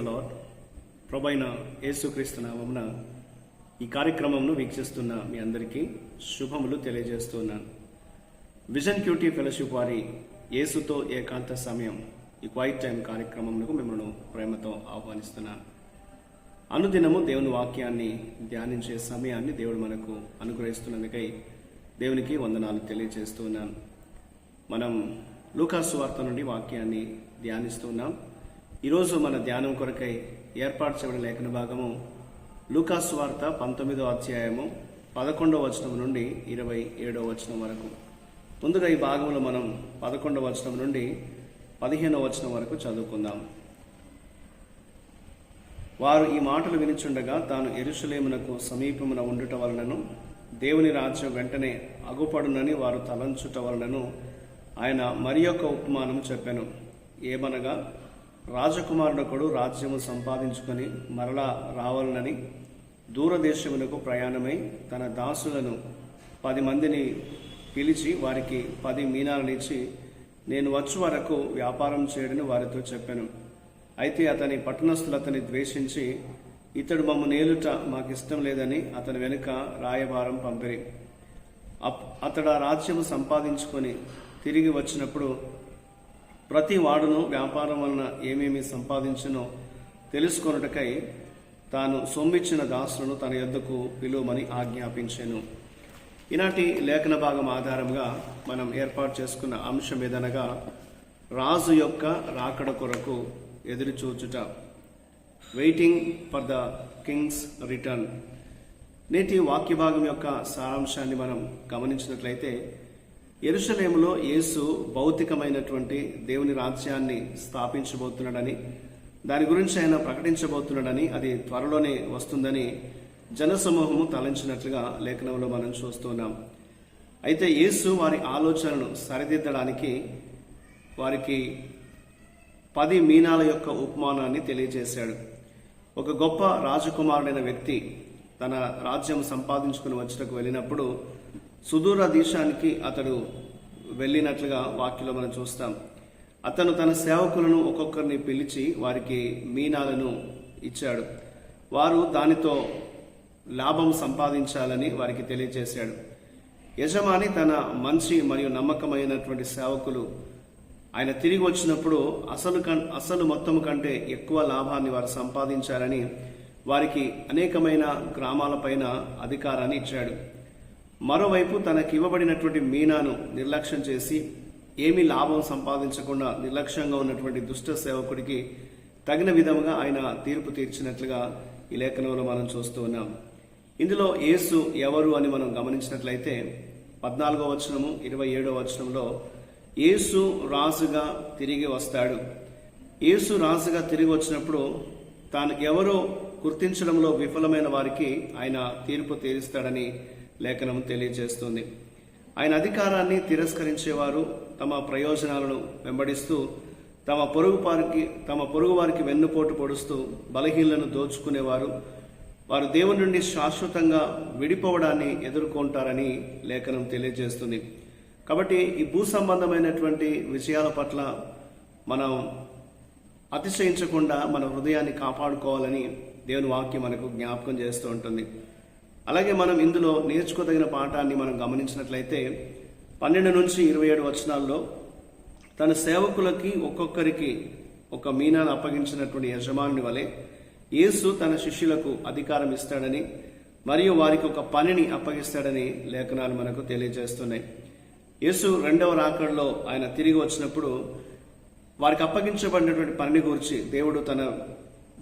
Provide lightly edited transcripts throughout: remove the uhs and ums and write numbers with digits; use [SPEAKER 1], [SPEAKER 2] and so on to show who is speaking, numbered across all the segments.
[SPEAKER 1] Lord. ప్రభువైన యేసుక్రీస్తు నామమున ఈ కార్యక్రమంను వీక్షిస్తున్న మీ అందరికీ శుభములు తెలియజేస్తున్నాను. విజన్ క్యూటీ ఫెలోషిప్ వారి యేసుతో ఏకాంత సమయం ఈ క్వైట్ టైం కార్యక్రమంలో మిమ్మల్ని ప్రేమతో ఆహ్వానిస్తున్నాను. అనుదినము దేవుని వాక్యాన్ని ధ్యానించే సమయాన్ని దేవుడు మనకు అనుగ్రహిస్తున్నందుకై దేవునికి వందనాలు తెలియజేస్తున్నాను. మనం లూకాసు సువార్త నుండి వాక్యాన్ని ధ్యానిస్తున్నాం. ఈరోజు మన ధ్యానం కొరకై ఏర్పాటు చేయబడిన లేఖన భాగము లూకాసు సువార్త 19వ అధ్యాయము 11వ వచనం నుండి 27వ వచనం వరకు. ముందుగా ఈ భాగంలో మనం 11వ వచనం నుండి 15వ వచనం వరకు చదువుకుందాం. వారు ఈ మాటలు వినిచుండగా తాను యెరూషలేమునకు సమీపమున ఉండుట వలనను దేవుని రాజ్యం వెంటనే అగుపడునని వారు తలంచుట వలనను ఆయన మరి యొక్క ఉపమానం చెప్పాను. ఏమనగా, రాజకుమారుడొకడు రాజ్యము సంపాదించుకొని మరలా రావాలనని దూరదేశమునకు ప్రయాణమై తన దాసులను 10 మందిని పిలిచి వారికి 10 మీనాలనిచ్చి నేను వచ్చు వరకు వ్యాపారం చేయడని వారితో చెప్పాను. అయితే అతని పట్టణస్థులు అతని ద్వేషించి ఇతడు మమ్ము నేలుట మాకిష్టం లేదని అతని వెనుక రాయబారం పంపిరి. అతడు ఆ రాజ్యము సంపాదించుకొని తిరిగి వచ్చినప్పుడు ప్రతి వాడును వ్యాపారం వలన ఏమేమి సంపాదించునో తెలుసుకొనుటకై తాను సొమ్మిచ్చిన దాసులను తన యొద్దకు పిలువమని ఆజ్ఞాపించాను. ఈనాటి లేఖన భాగం ఆధారంగా మనం ఏర్పాటు చేసుకున్న అంశం ఏదనగా రాజు యొక్క రాకడ కొరకు ఎదురు చూచుట, waiting for the Kings return. నేటి వాక్య భాగం యొక్క సారాంశాన్ని మనం గమనించినట్లయితే, యెరూషలేములో యేసు భౌతికమైనటువంటి దేవుని రాజ్యాన్ని స్థాపించబోతున్నాడని, దాని గురించి ఆయన ప్రకటించబోతున్నాడని, అది త్వరలోనే వస్తుందని జనసమూహము తలంచినట్లుగా లేఖనంలో మనం చూస్తున్నాం. అయితే యేసు వారి ఆలోచనను సరిదిద్దడానికి వారికి 10 మీనాల యొక్క ఉపమానాన్ని తెలియజేశాడు. ఒక గొప్ప రాజకుమారుడైన వ్యక్తి తన రాజ్యం సంపాదించుకుని వచ్చటకు వెళ్ళినప్పుడు సుదూర దేశానికి అతడు వెళ్ళినట్లుగా వాక్యంలో మనం చూస్తాం. అతను తన సేవకులను ఒక్కొక్కరిని పిలిచి వారికి మీనాలను ఇచ్చాడు. వారు దానితో లాభం సంపాదించాలని వారికి తెలియజేశాడు. యజమాని తన మంచి మరియు నమ్మకమైనటువంటి సేవకులు ఆయన తిరిగి వచ్చినప్పుడు అసలు మొత్తం కంటే ఎక్కువ లాభాన్ని వారు సంపాదించాలని వారికి అనేకమైన గ్రామాలపైన అధికారాన్ని ఇచ్చాడు. మరోవైపు తనకి ఇవ్వబడినటువంటి మీనాను నిర్లక్ష్యం చేసి ఏమీ లాభం సంపాదించకుండా నిర్లక్ష్యంగా ఉన్నటువంటి దుష్ట సేవకుడికి తగిన విధంగా ఆయన తీర్పు తీర్చినట్లుగా ఈ లేఖనంలో మనం చూస్తూ ఉన్నాం. ఇందులో యేసు ఎవరు అని మనం గమనించినట్లయితే 14వ వచనము 27వ వచనంలో యేసు రాజుగా తిరిగి వస్తాడు. యేసు రాజుగా తిరిగి వచ్చినప్పుడు తాను ఎవరో గుర్తించడంలో విఫలమైన వారికి ఆయన తీర్పు తీరుస్తాడని లేఖనం తెలియజేస్తుంది. ఆయన అధికారాన్ని తిరస్కరించేవారు, తమ ప్రయోజనాలను వెంబడిస్తూ తమ పొరుగు వారికి వెన్నుపోటు పొడుస్తూ బలహీనలను దోచుకునేవారు, వారు దేవుని నుండి శాశ్వతంగా విడిపోవడాన్ని ఎదుర్కొంటారని లేఖనం తెలియజేస్తుంది. కాబట్టి ఈ భూ సంబంధమైనటువంటి విషయాల పట్ల మనం అతిశయించకుండా మన హృదయాన్ని కాపాడుకోవాలని దేవుని వాక్యం మనకు జ్ఞాపకం చేస్తూ ఉంటుంది. అలాగే మనం ఇందులో నేర్చుకోదగిన పాఠాన్ని మనం గమనించినట్లయితే 12 నుంచి 27 వచనాల్లో తన సేవకులకి ఒక్కొక్కరికి ఒక మీనాను అప్పగించినటువంటి యజమాని వలె యేసు తన శిష్యులకు అధికారం ఇస్తాడని మరియు వారికి ఒక పనిని అప్పగిస్తాడని లేఖనాలు మనకు తెలియజేస్తున్నాయి. యేసు 2వ రాకడలో ఆయన తిరిగి వచ్చినప్పుడు వారికి అప్పగించబడినటువంటి పనిని గురించి దేవుడు తన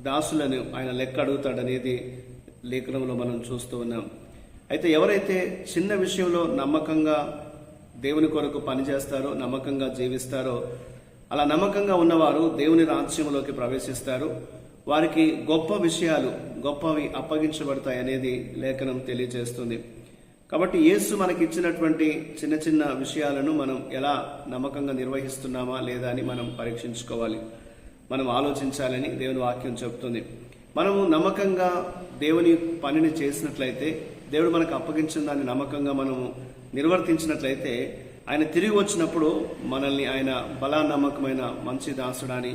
[SPEAKER 1] దాసులను ఆయన లెక్క అడుగుతాడనేది లేఖనంలో మనం చూస్తూ ఉన్నాం. అయితే ఎవరైతే చిన్న విషయంలో నమ్మకంగా దేవుని కొరకు పనిచేస్తారో, నమ్మకంగా జీవిస్తారో, అలా నమ్మకంగా ఉన్నవారు దేవుని రాజ్యంలోకి ప్రవేశిస్తారు. వారికి గొప్పవి అప్పగించబడతాయి అనేది లేఖనం తెలియజేస్తుంది. కాబట్టి యేసు మనకి ఇచ్చినటువంటి చిన్న చిన్న విషయాలను మనం ఎలా నమ్మకంగా నిర్వహిస్తున్నామా లేదా అని మనం పరీక్షించుకోవాలి, మనం ఆలోచించాలని దేవుని వాక్యం చెబుతుంది. మనము నమ్మకంగా దేవుని పనిని చేసినట్లయితే, దేవుడు మనకు అప్పగించిన దాన్ని నమ్మకంగా మనము నిర్వర్తించినట్లయితే, ఆయన తిరిగి వచ్చినప్పుడు మనల్ని ఆయన బలా నమ్మకమైన మంచి దాసుడాని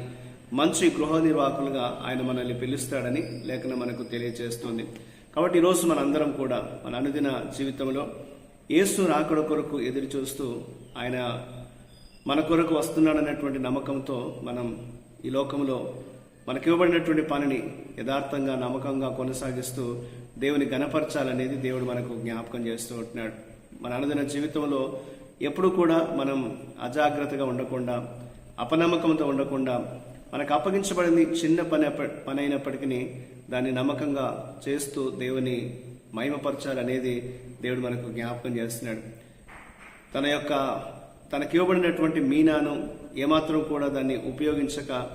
[SPEAKER 1] మంచి గృహ నిర్వాహకులుగా ఆయన మనల్ని పిలుస్తాడని లేఖనం మనకు తెలియజేస్తుంది. కాబట్టి ఈరోజు మనందరం కూడా మన అనుదిన జీవితంలో యేసు రాకడ కొరకు ఎదురు చూస్తూ ఆయన మన కొరకు వస్తున్నాడనేటువంటి నమ్మకంతో మనం ఈ లోకంలో మనకి ఇవ్వబడినటువంటి పనిని యథార్థంగా నమ్మకంగా కొనసాగిస్తూ దేవుని గణపరచాలనేది దేవుడు మనకు జ్ఞాపకం చేస్తూ ఉంటున్నాడు. మన అనుదిన జీవితంలో ఎప్పుడు కూడా మనం అజాగ్రత్తగా ఉండకుండా, అపనమ్మకంతో ఉండకుండా, మనకు అప్పగించబడింది చిన్న పని అయినప్పటికీ దాన్ని నమ్మకంగా చేస్తూ దేవుని మహిమపరచాలనేది దేవుడు మనకు జ్ఞాపకం చేస్తున్నాడు. తనకి ఇవ్వబడినటువంటి మీనాను ఏమాత్రం కూడా దాన్ని ఉపయోగించక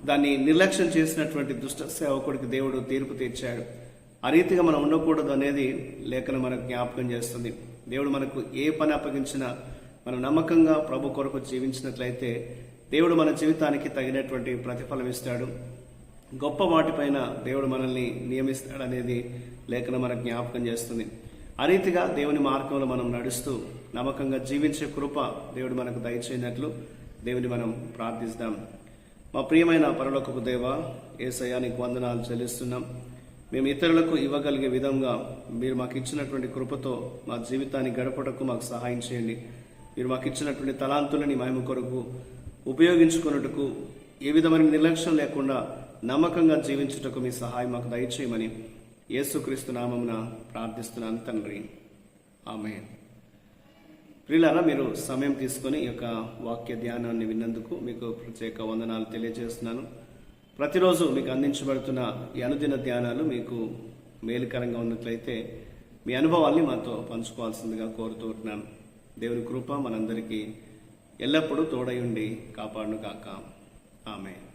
[SPEAKER 1] దాన్ని నిర్లక్ష్యం చేసినటువంటి దుష్ట సేవకుడికి దేవుడు తీర్పు తీర్చాడు. ఆ రీతిగా మనం ఉండకూడదు అనేది లేఖనం మనకు జ్ఞాపకం చేస్తుంది. దేవుడు మనకు ఏ పని అప్పగించినా మనం నమ్మకంగా ప్రభు కొరకు జీవించినట్లయితే దేవుడు మన జీవితానికి తగినటువంటి ప్రతిఫలం ఇస్తాడు. గొప్ప వాటిపైన దేవుడు మనల్ని నియమిస్తాడనేది లేఖనం మనకు జ్ఞాపకం చేస్తుంది. ఆ రీతిగా దేవుని మార్గంలో మనం నడుస్తూ నమ్మకంగా జీవించే కృప దేవుడు మనకు దయచేయనట్లు దేవుని మనం ప్రార్థిస్తాం. మా ప్రియమైన పరలోకపు దేవ, యేసయ్యా నీకు వందనాలు చెల్లిస్తున్నాం. మేము ఇతరులకు ఇవ్వగలిగే విధంగా మీరు మాకు ఇచ్చినటువంటి కృపతో మా జీవితాన్ని గడపటకు మాకు సహాయం చేయండి. మీరు మాకు ఇచ్చినటువంటి తలాంతులని మహిమ కొరకు ఉపయోగించుకున్నట్టుకు ఏ విధమైన నిర్లక్ష్యం లేకుండా నమ్మకంగా జీవించుటకు మీ సహాయం మాకు దయచేయమని యేసుక్రీస్తు నామమున ప్రార్థిస్తున్నాను తండ్రి, ఆమేన్. ప్రియులారా, మీరు సమయం తీసుకొని ఈ యొక్క వాక్య ధ్యానాన్ని విన్నందుకు మీకు ప్రత్యేక వందనాలు తెలియజేస్తున్నాను. ప్రతిరోజు మీకు అందించబడుతున్న ఈ అనుదిన ధ్యానాలు మీకు మేలుకరంగా ఉన్నట్లయితే మీ అనుభవాల్ని మాతో పంచుకోవాల్సిందిగా కోరుతూ ఉంటున్నాను. దేవుని కృప మనందరికీ ఎల్లప్పుడూ తోడై ఉండి కాపాడును గాక. ఆమేన్.